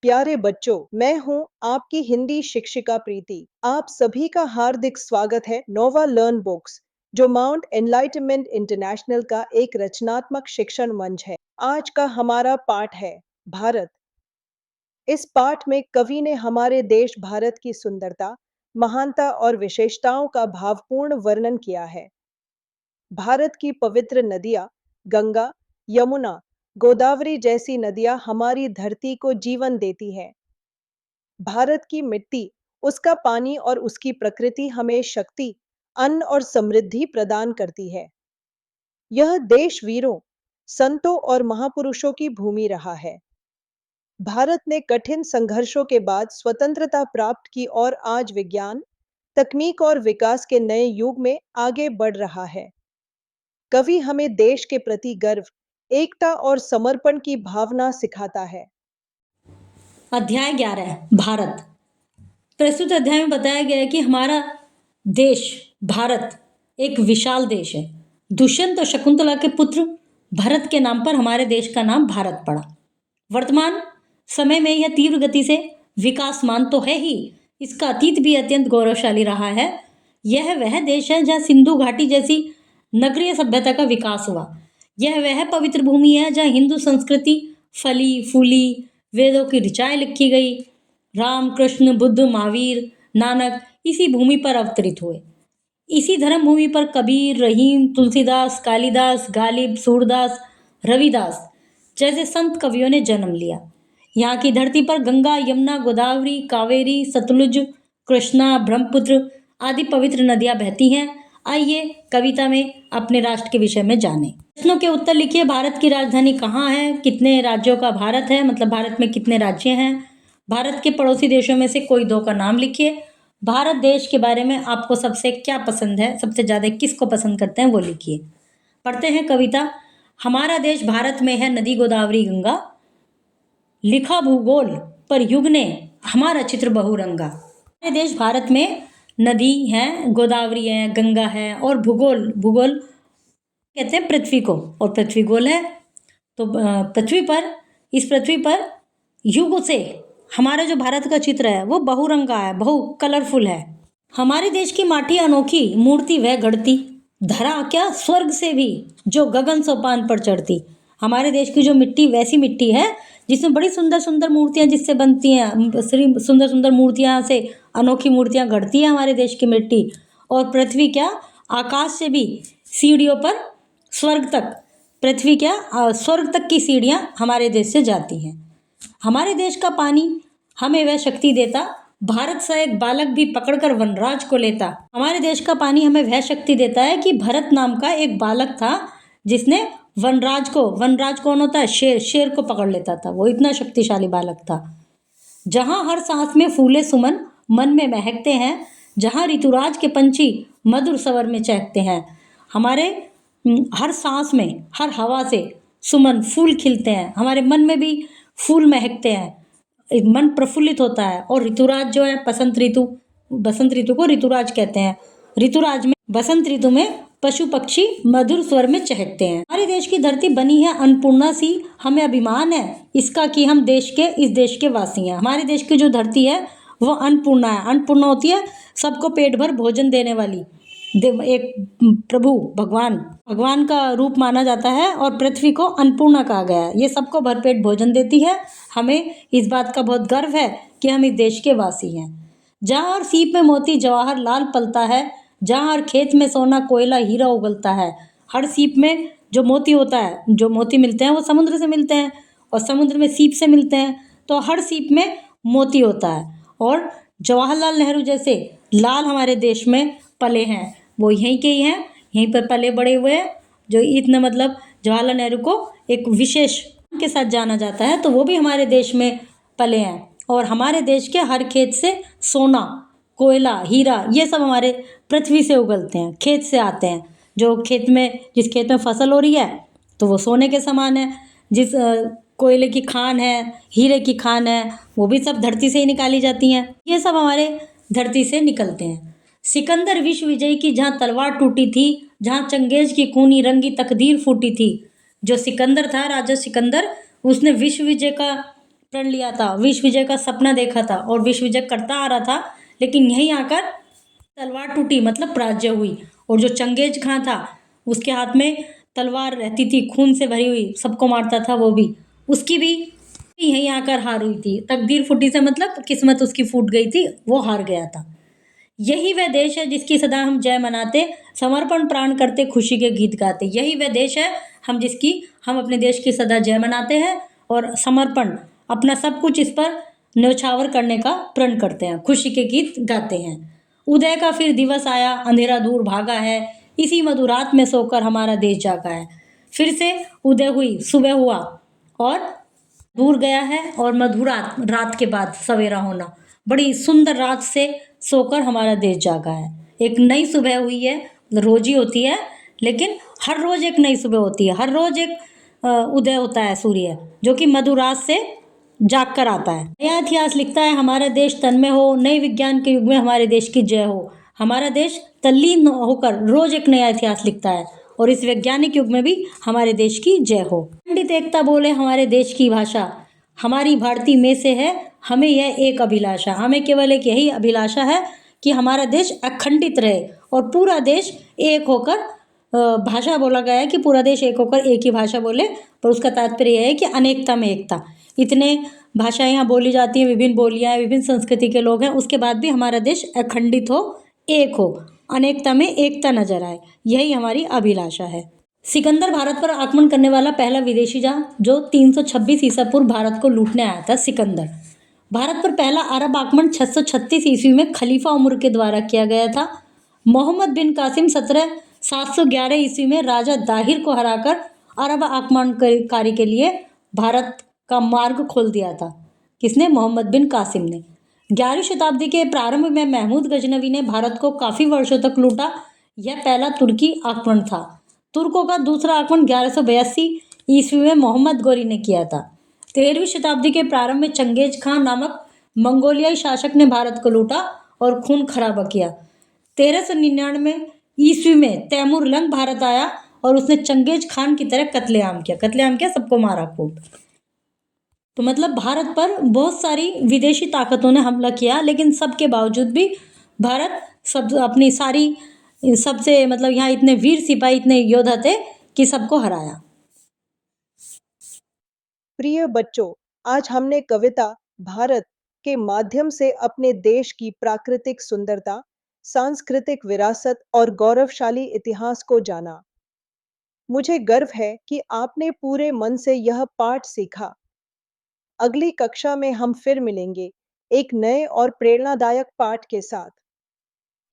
प्यारे बच्चों, मैं हूं आपकी हिंदी शिक्षिका प्रीति। आप सभी का हार्दिक स्वागत है नोवा लर्न बुक्स, जो माउंट एनलाइटमेंट इंटरनेशनल का एक रचनात्मक शिक्षण मंच है। आज का हमारा पाठ है भारत। इस पाठ में कवि ने हमारे देश भारत की सुंदरता, महानता और विशेषताओं का भावपूर्ण वर्णन किया है। भारत की पवित्र नदियां गंगा, यमुना, गोदावरी जैसी नदियां हमारी धरती को जीवन देती हैं। भारत की मिट्टी, उसका पानी और उसकी प्रकृति हमें शक्ति, अन्न और समृद्धि प्रदान करती है। यह देश वीरों, संतों और महापुरुषों की भूमि रहा है। भारत ने कठिन संघर्षों के बाद स्वतंत्रता प्राप्त की और आज विज्ञान, तकनीक और विकास के नए युग में आगे बढ़ रहा है। कवि हमें देश के प्रति गर्व, एकता और समर्पण की भावना सिखाता है। अध्याय 11 भारत। प्रस्तुत अध्याय में बताया गया है कि हमारा देश भारत एक विशाल देश है। दुष्यंत और शकुंतला के पुत्र भरत के नाम पर हमारे देश का नाम भारत पड़ा। वर्तमान समय में यह तीव्र गति से विकासमान तो है ही, इसका अतीत भी अत्यंत गौरवशाली रहा है। यह वह देश है जहाँ सिंधु घाटी जैसी नगरीय सभ्यता का विकास हुआ। यह वह पवित्र भूमि है जहाँ हिंदू संस्कृति फली फूली, वेदों की ऋचाएं लिखी गई। राम, कृष्ण, बुद्ध, महावीर, नानक इसी भूमि पर अवतरित हुए। इसी धर्म भूमि पर कबीर, रहीम, तुलसीदास, कालिदास, गालिब, सूरदास, रविदास जैसे संत कवियों ने जन्म लिया। यहाँ की धरती पर गंगा, यमुना, गोदावरी, कावेरी, सतलुज, कृष्णा, ब्रह्मपुत्र आदि पवित्र नदियां बहती हैं। आइए कविता में अपने राष्ट्र के विषय में जानें। प्रश्नों के उत्तर लिखिए। भारत की राजधानी कहाँ है? कितने राज्यों का भारत है? मतलब भारत में कितने राज्य हैं? भारत के पड़ोसी देशों में से कोई दो का नाम लिखिए। भारत देश के बारे में आपको सबसे क्या पसंद है? सबसे ज़्यादा किसको पसंद करते हैं वो लिखिए। पढ़ते हैं कविता। हमारा देश भारत में है नदी गोदावरी गंगा, लिखा भूगोल पर युग ने हमारा चित्र बहुरंगा। हमारे देश भारत में नदी है, गोदावरी है, गंगा है और भूगोल भूगोल कहते हैं पृथ्वी को, और पृथ्वी गोल है। तो इस पृथ्वी पर युग से हमारा जो भारत का चित्र है वो बहुरंगा है, बहु कलरफुल है। हमारे देश की माटी अनोखी, मूर्ति वह गढ़ती, धरा क्या स्वर्ग से भी जो गगन सोपान पर चढ़ती। हमारे देश की जो मिट्टी वैसी मिट्टी है जिसमें बड़ी सुंदर सुंदर मूर्तियां जिससे बनती हैं, सुंदर सुंदर मूर्तियां से अनोखी मूर्तियां गढ़ती है हमारे देश की मिट्टी। और पृथ्वी क्या आकाश से भी सीढ़ियों पर स्वर्ग तक, पृथ्वी क्या स्वर्ग तक की सीढ़ियां हमारे देश से जाती हैं। हमारे देश का पानी हमें वह शक्ति देता, भारत सा एक बालक भी पकड़कर वनराज को लेता। हमारे देश का पानी हमें वह शक्ति देता है कि भरत नाम का एक बालक था जिसने वनराज कौन होता है? शेर को पकड़ लेता था। वो इतना शक्तिशाली बालक था। जहाँ हर सांस में फूले सुमन मन में महकते हैं, जहाँ ऋतुराज के पंछी मधुर स्वर में चहकते हैं। हमारे हर सांस में, हर हवा से सुमन फूल खिलते हैं, हमारे मन में भी फूल महकते हैं, एक मन प्रफुल्लित होता है। और ऋतुराज जो है बसंत ऋतु को ऋतुराज कहते हैं। ऋतुराज में, बसंत ऋतु में पशु पक्षी मधुर स्वर में चहकते हैं। हमारे देश की धरती बनी है अन्नपूर्णा सी, हमें अभिमान है इसका कि हम इस देश के वासी हैं। हमारे देश की जो धरती है वो अन्नपूर्णा है। अन्नपूर्णा होती है सबको पेट भर भोजन देने वाली, एक प्रभु भगवान का रूप माना जाता है और पृथ्वी को अन्नपूर्णा कहा गया है। ये सबको भरपेट भोजन देती है। हमें इस बात का बहुत गर्व है कि हम इस देश के वासी हैं। जहाँ हर सीप में मोती जवाहर लाल पलता है, जहाँ हर खेत में सोना कोयला हीरा उगलता है। हर सीप में जो मोती होता है, जो मोती मिलते हैं वो समुद्र से मिलते हैं और समुद्र में सीप से मिलते हैं, तो हर सीप में मोती होता है। और जवाहरलाल नेहरू जैसे लाल हमारे देश में पले हैं, वो यहीं के ही हैं, यहीं पर पले बड़े हुए हैं। जो इतना मतलब जवाहरलाल नेहरू को एक विशेष के साथ जाना जाता है, तो वो भी हमारे देश में पले हैं। और हमारे देश के हर खेत से सोना कोयला हीरा ये सब हमारे पृथ्वी से उगलते हैं, खेत से आते हैं। जिस खेत में फसल हो रही है तो वो सोने के समान है। जिस कोयले की खान है, हीरे की खान है, वो भी सब धरती से ही निकाली जाती हैं। ये सब हमारे धरती से निकलते हैं। सिकंदर विश्व विजय की जहाँ तलवार टूटी थी, जहाँ चंगेज की खूनी रंगी तकदीर फूटी थी। जो सिकंदर था, राजा सिकंदर, उसने विश्व विजय का प्रण लिया था, विश्व विजय का सपना देखा था और विश्व विजय करता आ रहा था, लेकिन यहीं आकर तलवार टूटी, मतलब पराजय हुई। और जो चंगेज खां था, उसके हाथ में तलवार रहती थी, खून से भरी हुई, सबको मारता था वो भी, उसकी भी यहीं आकर हार हुई थी। तकदीर फूटी से मतलब किस्मत उसकी फूट गई थी, वो हार गया था। यही वह देश है जिसकी सदा हम जय मनाते, समर्पण प्राण करते, खुशी के गीत गाते। यही वह देश है हम अपने देश की सदा जय मनाते हैं और समर्पण, अपना सब कुछ इस पर न्यौछावर करने का प्रण करते हैं, खुशी के गीत गाते हैं। उदय का फिर दिवस आया, अंधेरा दूर भागा है, इसी मधुरात में सोकर हमारा देश जागा है। फिर से उदय हुई, सुबह हुआ और दूर गया है, और मधुरात, रात के बाद सवेरा होना, बड़ी सुंदर रात से सोकर हमारा देश जागा है। एक नई सुबह हुई है, रोज ही होती है, लेकिन हर रोज एक नई सुबह होती है, हर रोज एक उदय होता है सूर्य, जो कि मधुरात से जाग कर आता है। नया इतिहास लिखता है हमारा देश, तन में हो, नए विज्ञान के युग में हमारे देश की जय हो। हमारा देश तल्लीन होकर रोज एक नया इतिहास लिखता है, और इस वैज्ञानिक युग में भी हमारे देश की जय हो। अखंडित एकता बोले हमारे देश की भाषा, हमारी भारतीय में से है हमें यह एक अभिलाषा। हमें केवल एक यही अभिलाषा है कि हमारा देश अखंडित रहे और पूरा देश एक होकर, भाषा बोला गया है कि पूरा देश एक होकर एक ही भाषा बोले, पर उसका तात्पर्य यह है कि अनेकता में एकता। इतने भाषाएं यहाँ बोली जाती हैं, विभिन्न बोलियां, विभिन्न संस्कृति के लोग हैं, उसके बाद भी हमारा देश अखंडित हो, एक हो, अनेकता में एकता नजर आए, यही हमारी अभिलाषा है। सिकंदर भारत पर आक्रमण करने वाला पहला विदेशी था, जो 326 ईसा पूर्व भारत को लूटने आया था। सिकंदर भारत पर पहला अरब आक्रमण 636 ईस्वी में खलीफा उमर के द्वारा किया गया था। मोहम्मद बिन कासिम 711 ईस्वी में राजा दाहिर को हराकर अरब आक्रमणकारी के लिए भारत का मार्ग खोल दिया था। किसने? मोहम्मद बिन कासिम ने। 11वीं शताब्दी के प्रारंभ में महमूद गजनवी ने भारत को काफी वर्षों तक लूटा। यह पहला तुर्की आक्रमण था। तुर्कों का दूसरा आक्रमण 1182 ईस्वी में मोहम्मद गोरी ने किया था। 13वीं शताब्दी के प्रारंभ में चंगेज खां नामक मंगोलियाई शासक ने भारत को लूटा और खून खराबा किया। 1399 ईस्वी में तैमूर लंग भारत आया और उसने चंगेज खान की तरह कत्लेआम किया। कत्लेआम किया, सबको मारा खूब। तो मतलब भारत पर बहुत सारी विदेशी ताकतों ने हमला किया, लेकिन सबके बावजूद भी भारत सब अपनी सारी सबसे, मतलब यहाँ इतने वीर सिपाही, इतने योद्धा थे कि सबको हराया। प्रिय बच्चों, आज हमने कविता भारत के माध्यम से अपने देश की प्राकृतिक सुंदरता, सांस्कृतिक विरासत और गौरवशाली इतिहास को जाना। मुझे गर्व है कि आपने पूरे मन से यह पाठ सीखा। अगली कक्षा में हम फिर मिलेंगे एक नए और प्रेरणादायक पाठ के साथ।